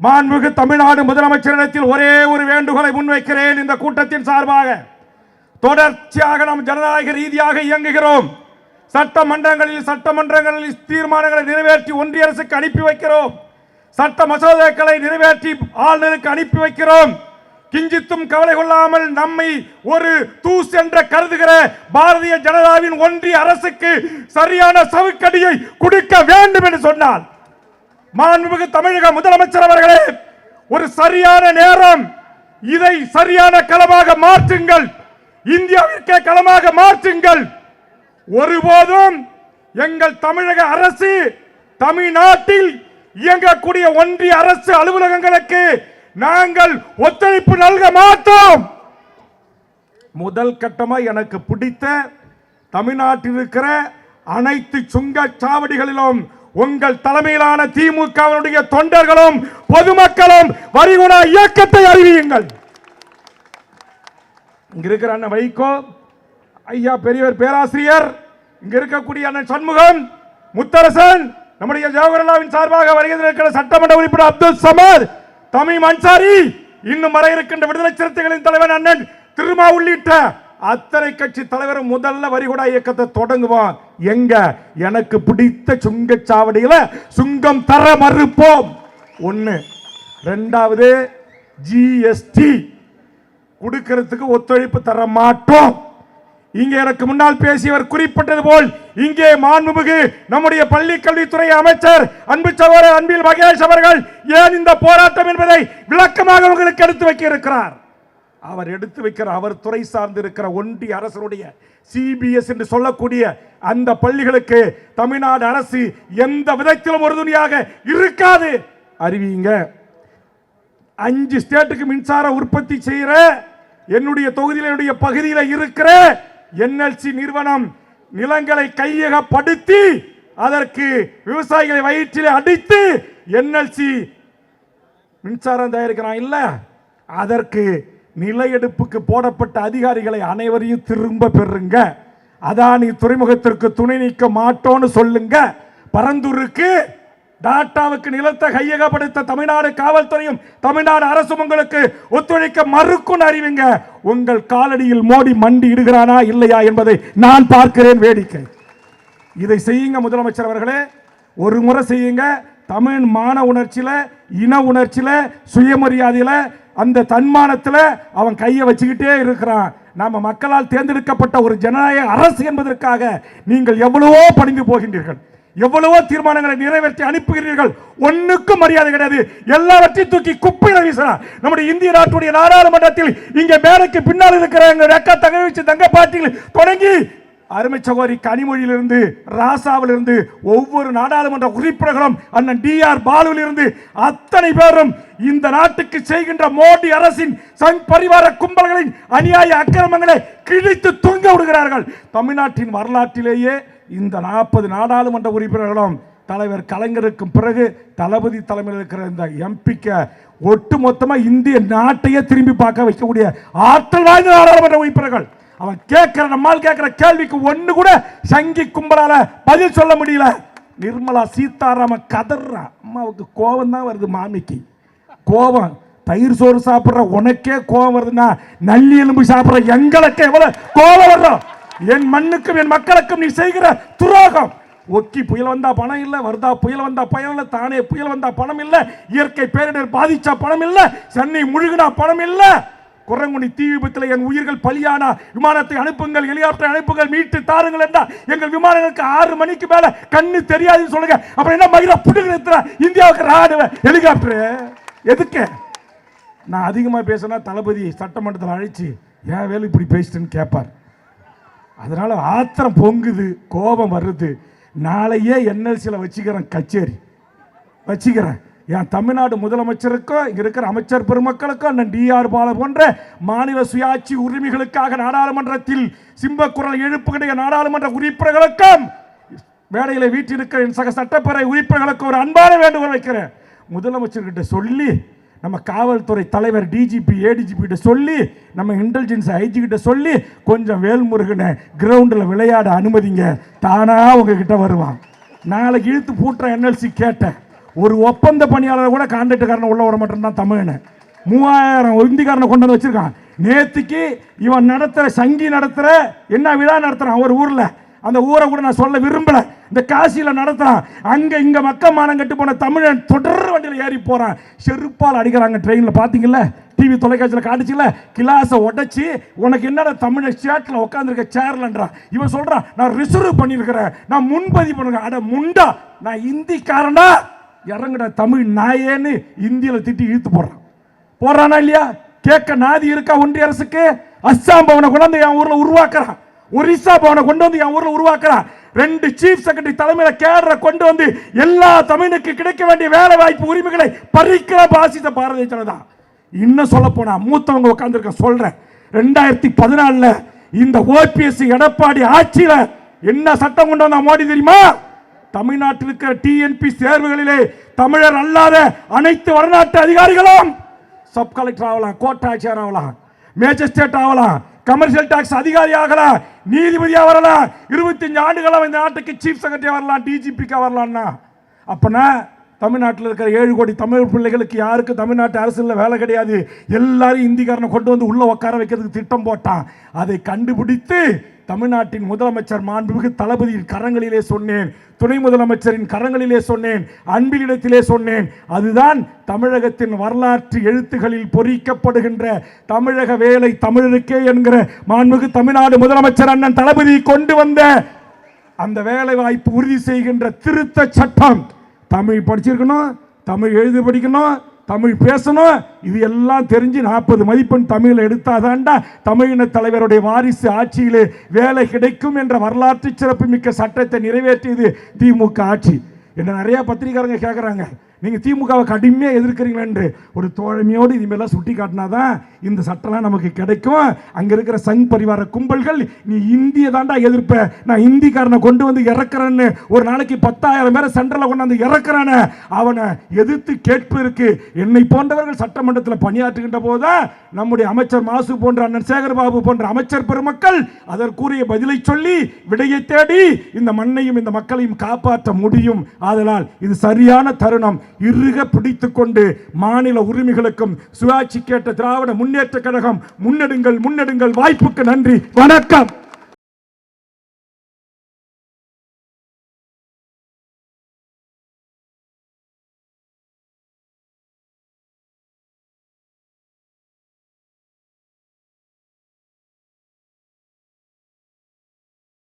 மாண்புமிகு தமிழ்நாடு முதலமைச்சரிடத்தில் ஒரே ஒரு வேண்டுகோளை முன்வைக்கிறேன். இந்த கூட்டத்தின் சார்பாக தொடர்ச்சியாக நாம் ஜனநாயக ரீதியாக இயங்குகிறோம். சட்டமன்றங்களில் தீர்மானங்களை நிறைவேற்றி ஒன்றிய அரசுக்கு அனுப்பி வைக்கிறோம். சட்ட மசோதாக்களை நிறைவேற்றி ஆளுநருக்கு அனுப்பி வைக்கிறோம். கிஞ்சித்தும் கவலை கொள்ளாமல் நம்மை ஒரு தூசு என்று கருதுகிற பாரதிய ஜனதாவின் ஒன்றிய அரசுக்கு சரியான சவுக்கடியை கொடுக்க வேண்டும் என்று சொன்னார். மாண்புமிகு தமிழக முதலமைச்சர் அவர்களே, ஒரு சரியான நேரம், இதை சரியான களமாக மாற்றுங்கள், இந்தியாவிற்கே களமாக மாற்றுங்கள். ஒருபோதும் எங்கள் தமிழக அரசு தமிழ்நாட்டில் இயங்கக்கூடிய ஒன்றிய அரசு அலுவலகங்களுக்கு நாங்கள் ஒத்துழைப்பு நல்க மாட்டோம். முதல் கட்டமா எனக்கு பிடித்த தமிழ்நாட்டில் இருக்கிற அனைத்து சுங்கச்சாவடிகளிலும் உங்கள் தலைமையிலான திமுகவினுடைய தொண்டர்களும் பொதுமக்களும் வரிகுணா இயக்கத்தை அறிவியுங்கள். இங்க இருக்கிற அண்ணன் வைகோ ஐயா, பெரியவர் பேராசிரியர், இங்க இருக்கக்கூடிய அண்ணன் சண்முகம், முத்தரசன், நம்முடைய ஜவஹர்லாவின் சார்பாக வருகின்ற சட்டமன்ற உறுப்பினர் அப்துல் சமத், தமீம் அன்சாரி, இன்னும் வர இருக்கின்ற விடுதலை சிறுத்தைகளின் தலைவர் அண்ணன் திருமா உள்ளிட்ட அத்தனை கட்சி தலைவர் முதல்ல வரிகுடா இயக்கத்தை தொடங்குவோம். எங்க எனக்கு பிடித்த சுங்கச்சாவடியில சுங்கம் தர மறுப்போம். ஒன்னு. ரெண்டாவது, ஜிஎஸ்டி கொடுக்கிறதுக்கு ஒத்துழைப்பு தர மாட்டோம். இங்கே எனக்கு முன்னால் பேசியவர் குறிப்பிட்டது போல் இங்கே மாண்புமிகு நம்முடைய பள்ளி கல்வித்துறை அமைச்சர் அன்பு சகோதரர் அன்பில் மகேஷ் அவர்கள் ஏன் இந்த போராட்டம் என்பதை விளக்கமாக உங்களுக்கு எடுத்து வைக்க இருக்கிறார். அவர் எடுத்து வைக்கிற அவர் துறை சார்ந்து இருக்கிற ஒன்றிய அரசுடைய சிபிஎஸ் என்று சொல்லக்கூடிய அந்த பள்ளிகளுக்கு தமிழ்நாடு அரசு எந்த விதத்திலும் உறுதுணையாக இருக்காது. அறிவிங்க. 5 ஸ்டேட்டுக்கு மின்சார உற்பத்தி செய்கிற என்னுடைய தொகுதியினுடைய பகுதியில் இருக்கிற என்எல்சி நிறுவனம் நிலங்களை கையகப்படுத்தி அதற்கு விவசாயிகளை வயிற்றிலே அடித்து என்எல்சி மின்சாரம் தயாரிக்கிறான் இல்ல, அதற்கு நில எடுப்புக்கு போடப்பட்ட அதிகாரிகளை அனைவரையும் திரும்ப பெறுங்க. அதானி துறைமுகத்திற்கு துணை நீக்க மாட்டோன்னு சொல்லுங்க. பரந்தூருக்கு டாட்டாவுக்கு நிலத்தை கையகப்படுத்த தமிழ்நாடு காவல்துறையும் தமிழ்நாடு அரசும் உங்களுக்கு ஒத்துழைக்க மறுக்கும் அறிவிங்க. உங்கள் காலடியில் மோடி மண்டி இடுகிறானா இல்லையா என்பதை நான் பார்க்கிறேன். வேடிக்கை. இதை செய்யுங்க முதலமைச்சர் அவர்களே, ஒரு முறை செய்யுங்க. தமிழ் மான உணர்ச்சியில, இன உணர்ச்சியில, சுயமரியாதையில, அந்த தன்மானத்தில் அவன் கையை வச்சுக்கிட்டே இருக்கிறான். நம்ம மக்களால் தேர்ந்தெடுக்கப்பட்ட ஒரு ஜனநாயக அரசு என்பதற்காக நீங்கள் எவ்வளவோ பணிந்து போகின்றீர்கள், எவ்வளவோ தீர்மானங்களை நிறைவேற்றி அனுப்புகிறீர்கள். ஒன்னுக்கும் மரியாதை கிடையாது. எல்லாவற்றையும் தூக்கி குப்பையில வீசுறான். நம்முடைய இந்திய நாட்டுடைய நாடாளுமன்றத்தில் இங்கே மேடைக்கு பின்னால் இருக்கிற ரெக்கா தங்கச்சி தங்க பாட்டியில் தொடங்கி அருமை சகோதரி கனிமொழியிலிருந்து ராசாவிலிருந்து ஒவ்வொரு நாடாளுமன்ற உறுப்பினர்களும் அண்ணன் டிஆர் பாலுவிலிருந்து அத்தனை பேரும் இந்த நாட்டுக்கு செய்கின்ற மோடி அரசின் சங் பரிவார கும்பல்களின் அநியாய அக்கிரமங்களை கிழித்து தூங்க விடுகிறார்கள். தமிழ்நாட்டின் வரலாற்றிலேயே இந்த 40 நாடாளுமன்ற உறுப்பினர்களும் தலைவர் கலைஞருக்கும் பிறகு தளபதி தலைமையில் இருக்கிற இந்த எம்பிக்க ஒட்டு மொத்தமா இந்திய நாட்டையே திரும்பி பார்க்க வைக்கக்கூடிய ஆற்றல் வாய்ந்த நாடாளுமன்ற உறுப்பினர்கள். அவன் கேட்கிற நம்மால் கேட்கிற கேள்விக்கு ஒண்ணு கூட சங்கி கும்பலால பதில் சொல்ல முடியல. நிர்மலா சீதாராமன் கதறான். அம்மாவுக்கு கோபம் தான் வருது. மாமிக்கு கோபம். தயிர் சோறு சாப்பிடுற உனக்கே கோபம் வருதுன்னா நல்லி எலும்பு சாப்பிடுற எங்களுக்கு எவ்வளவு கோபம் வரும். என் மண்ணுக்கும் என் மக்களுக்கும் நீ செய்கிற துரோகம். ஒக்கி புயல் வந்தா பணம் இல்ல, வருதா புயல் வந்தா பயம் இல்ல, தானே புயல் வந்தா பணம் இல்ல, இயற்கை பேரிடர் பாதிச்சா பணம் இல்ல, சென்னை முழுகினா பணம் இல்ல, குரங்குடி தீ விபத்தில் என் உயிர்கள் பலியானா விமானத்தை அனுப்புங்கள், ஹெலிகாப்டர் அனுப்புங்கள், மீட்டு தாருங்கள் என்றா எங்கள் விமானங்களுக்கு 6 மணிக்கு மேல கண்ணு தெரியாதுன்னு சொல்லுங்க. அப்புறம் என்ன மகிழ புடுங்க இந்தியாவுக்கு ராணுவ ஹெலிகாப்டர் எதுக்கு? நான் அதிகமா பேசினா தளபதி சட்டமன்றத்தில் அழைச்சி ஏன் வேலை இப்படி பேசிட்டுன்னு கேட்பார். அதனால ஆத்திரம் பொங்குது, கோபம் வருது. நாளையே என்எல்சியில் வச்சுக்கிறேன், கச்சேரி வச்சுக்கிறேன். என் தமிழ்நாடு முதலமைச்சருக்கும் இங்க இருக்கிற அமைச்சர் பெருமக்களுக்கும் அண்ணன் டிஆர் பாலு போன்ற மாநில சுயாட்சி உரிமைகளுக்காக நாடாளுமன்றத்தில் சிம்ப குரல் எழுப்புகிற நாடாளுமன்ற உறுப்பினர்களுக்கும் வேலையில் வீட்டிருக்கிற என் சக சட்டப்பேரவை உறுப்பினர்களுக்கு ஒரு அன்பான வேண்டுகோள் வைக்கிறேன். முதலமைச்சர்கிட்ட சொல்லி, நம்ம காவல்துறை தலைவர் டிஜிபி ஏடிஜிபி கிட்ட சொல்லி, நம்ம இன்டெலிஜென்ஸ் ஐஜி கிட்ட சொல்லி கொஞ்சம் வேல்முருகனை கிரவுண்டில் விளையாட அனுமதிங்க. தானா உங்ககிட்ட வருவான். நாளைக்கு இழுத்து பூட்டுற என்எல்சி கேட்டேன். ஒரு ஒப்பந்த பணியாளர் கூட கான்ட்ராக்டுக்காரனை உள்ள விட மாட்டேன் தமிழன். 3000 இந்திக்காரனை கொண்டு வந்து வச்சிருக்கான். நேத்துக்கு இவன் நடத்துற சங்கி நடத்துற என்ன விழா நடத்துறான் ஒரு ஊர்ல, அந்த ஊரை கூட நான் சொல்ல விரும்பல, இந்த காசியில நடத்துறான். அங்க இங்க மக்கள் மானம் கட்டு போன தமிழன் தொடர் வண்டியில் ஏறி போறான், செருப்பால் அடிக்கிறாங்க. ட்ரெயின்ல பாத்தீங்கல்ல, டிவி தொலைக்காட்சியில் காட்டுச்சுல, கிளாஸை உடைச்சி உனக்கு என்னடா தமிழ சேட்டில் உட்காந்துருக்க சேர்லன்றான். இவன் சொல்றான் நான் ரிசர்வ் பண்ணியிருக்கிறேன், நான் முன்பதிவு பண்ணுறேன். அட முண்டா, நான் இந்திக்காரன்டா, இறங்குடா தமிழ் நாயேன்னு இந்தியில திட்டி இழுத்து போடுறானா இல்லையா? கேட்க நாதி இருக்கா ஒன்றிய அரசுக்கு? அஸ்ஸாம் பவனை கொண்டு வந்து என் ஊர்ல உருவாக்குறான், ஒரிசா பவனை கொண்டு வந்து என் ஊர்ல உருவாக்குறான். 2 சீஃப் செக்ரட்டரி தலைமையில கேடரை கொண்டு வந்து எல்லா தமிழுக்கு கிடைக்க வேண்டிய வேலை வாய்ப்பு உரிமைகளை பறிக்கிற பாசிச பாரதிய ஜனதா. இன்னும் சொல்ல போனா மூத்தவங்க உட்கார்ந்துருக்க சொல்றேன், 2014 இந்த ஓபிஎஸ் எடப்பாடி ஆட்சியில என்ன சட்டம் கொண்டு வந்தா மோடி தெரியுமா? தமிழ்நாட்டில் இருக்கிற டிஎன்பி தேர்வுகளிலே தமிழர் அல்லாத அனைத்து வடநாட்டு அதிகாரிகளும் சப் கலெக்டர் ஆகலாம், கோட்டாட்சியர் ஆகலாம், மேஜிஸ்ட்ரேட் ஆகலாம், கமர்ஷியல் டாக்ஸ் அதிகாரி ஆகலாம், நீதிபதியா வரலாம், 25 ஆண்டுகளா இந்த நாட்டுக்கு சீஃப் செக்ரட்டரி வரலாம், டிஜிபிக்கா வரலாம்னா. அப்பனா தமிழ்நாட்டில் இருக்கிற 7 கோடி தமிழ் பிள்ளைகளுக்கு யாருக்கு தமிழ்நாட்டு அரசியல் வேலை கிடையாது, எல்லாரும் இந்திக்காரனை கொண்டு வந்து உள்ள உட்கார வைக்கிறதுக்கு திட்டம் போட்டான். அதை கண்டுபிடித்து தமிழ்நாட்டின் முதலமைச்சர் மாண்புமிகு தளபதியின் கரங்களிலே சொன்னேன், துணை முதலமைச்சரின் கரங்களிலே சொன்னேன், அன்பிலிடத்திலே சொன்னேன். அதுதான் தமிழகத்தின் வரலாற்று எழுத்துகளில் பொறிக்கப்படுகின்ற தமிழக வேலை தமிழருக்கே என்கிற மாண்புமிகு தமிழ்நாடு முதலமைச்சர் அண்ணன் தளபதி கொண்டு வந்த அந்த வேலை வாய்ப்பு உறுதி செய்கின்ற திருத்த சட்டம். தமிழ் படிச்சிருக்கணும், தமிழ் எழுதி படிக்கணும், தமிழ் பேசணும், இது எல்லாம் தெரிஞ்சு 40 மதிப்பெண் தமிழில் எடுத்தாதான்டா தமிழின தலைவருடைய வாரிசு ஆட்சியிலே வேலை கிடைக்கும் என்ற வரலாற்று சிறப்புமிக்க சட்டத்தை நிறைவேற்றியது திமுக ஆட்சி. என்ன நிறைய பத்திரிகையாளங்க கேட்குறாங்க, நீங்கள் திமுகவை கடுமையாக எதிர்க்கிறீங்களா என்று. ஒரு தோழமையோடு இதுமாரிலாம் சுட்டி காட்டினாதான் இந்த சட்டம்லாம் நமக்கு கிடைக்கும். அங்கே இருக்கிற சங் பரிவார கும்பல்கள் நீ இந்திய தாண்டா எதிர்ப்ப, நான் இந்திக்காரனை கொண்டு வந்து இறக்குறேன்னு ஒரு நாளைக்கு 10,000 பேரை சென்ட்ரலில் கொண்டு வந்து இறக்குறானே அவனை எதிர்த்து கேட்பு இருக்கு. என்னை போன்றவர்கள் சட்டமன்றத்தில் பணியாற்றுகின்ற போதுதான் நம்முடைய அமைச்சர் மாசு போன்ற அண்ணன் சேகர்பாபு போன்ற அமைச்சர் பெருமக்கள் அதற்குரிய பதிலை சொல்லி விடையை தேடி இந்த மண்ணையும் இந்த மக்களையும் காப்பாற்ற முடியும். ஆதலால் இது சரியான தருணம். இறுக பிடித்துக் கொண்டு மாநில உரிமைகளுக்கும் சுயாட்சி கேட்ட திராவிட முன்னேற்ற கழகம் முன்னெடுங்கள். வாய்ப்புக்கு நன்றி, வணக்கம்.